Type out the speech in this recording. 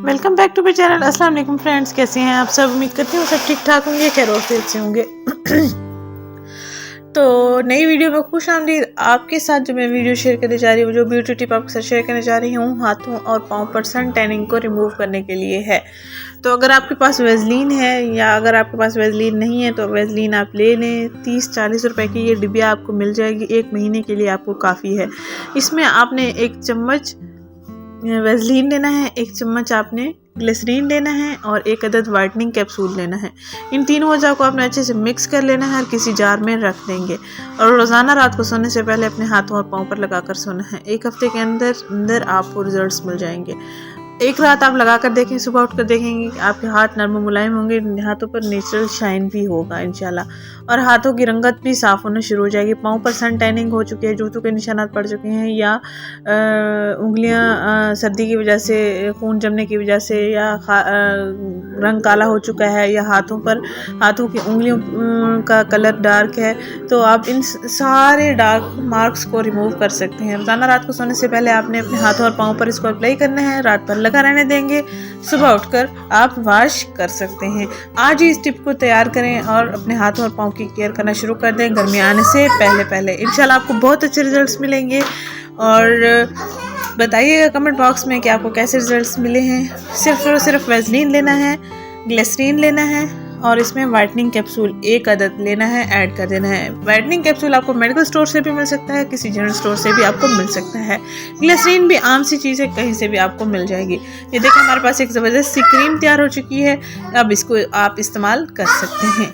Welcome back to my channel. अस्सलाम वालेकुम friends, कैसे हैं आप सब? उम्मीद करती हूँ सब ठीक ठाक होंगे, खैर और से होंगे। तो नई वीडियो में खुश आमदीद। आपके साथ जो मैं वीडियो शेयर करने जा रही हूँ, जो ब्यूटी टिप आपके साथ शेयर करने जा रही हूँ, हाथों और पाँव पर सन टैनिंग को रिमूव करने के लिए है। तो अगर आपके पास वेज़लीन है या अगर आपके पास वेज़लीन नहीं है तो वेज़लीन आप ले लें। 30-40 रुपए की ये डिब्बिया आपको मिल जाएगी, 1 महीने के लिए आपको काफ़ी है। इसमें आपने 1 चम्मच वेज़लीन लेना है, 1 चम्मच आपने ग्लिसरीन लेना है और 1 अदद वाइटनिंग कैप्सूल लेना है। इन तीनों अज़ा को आपने अच्छे से मिक्स कर लेना है और किसी जार में रख देंगे और रोज़ाना रात को सोने से पहले अपने हाथों और पाँव पर लगाकर सोना है। 1 हफ्ते के अंदर आपको रिजल्ट्स मिल जाएंगे। एक रात आप लगा कर देखें, सुबह उठ कर देखेंगे कि आपके हाथ नरम मुलायम होंगे, हाथों पर नेचुरल शाइन भी होगा इंशाल्लाह, और हाथों की रंगत भी साफ़ होना शुरू हो जाएगी। पाँव पर सन टैनिंग हो चुकी है, जूतों के निशानात पड़ चुके हैं या उंगलियां सर्दी की वजह से, खून जमने की वजह से या रंग काला हो चुका है या हाथों की उंगलियों का कलर डार्क है, तो आप इन सारे डार्क मार्क्स को रिमूव कर सकते हैं। रोज़ाना रात को सोने से पहले आपने अपने हाथों और पाँव पर इसको अप्लाई करना है, रात भर लगा रहने देंगे, सुबह उठकर आप वॉश कर सकते हैं। आज ही इस टिप को तैयार करें और अपने हाथों और पाँव की केयर करना शुरू कर दें गर्मी आने से पहले इंशाल्लाह आपको बहुत अच्छे रिजल्ट्स मिलेंगे। और बताइएगा कमेंट बॉक्स में कि आपको कैसे रिजल्ट्स मिले हैं। सिर्फ और सिर्फ वेज़लीन लेना है, ग्लिसरीन लेना है और इसमें वाइटनिंग कैप्सूल 1 अदद लेना है, ऐड कर देना है। वाइटनिंग कैप्सूल आपको मेडिकल स्टोर से भी मिल सकता है, किसी जनरल स्टोर से भी आपको मिल सकता है। ग्लिसरीन भी आम सी चीज़ है, कहीं से भी आपको मिल जाएगी। ये देखिए हमारे पास एक ज़बरदस्त सी क्रीम तैयार हो चुकी है, अब इसको आप इस्तेमाल कर सकते हैं।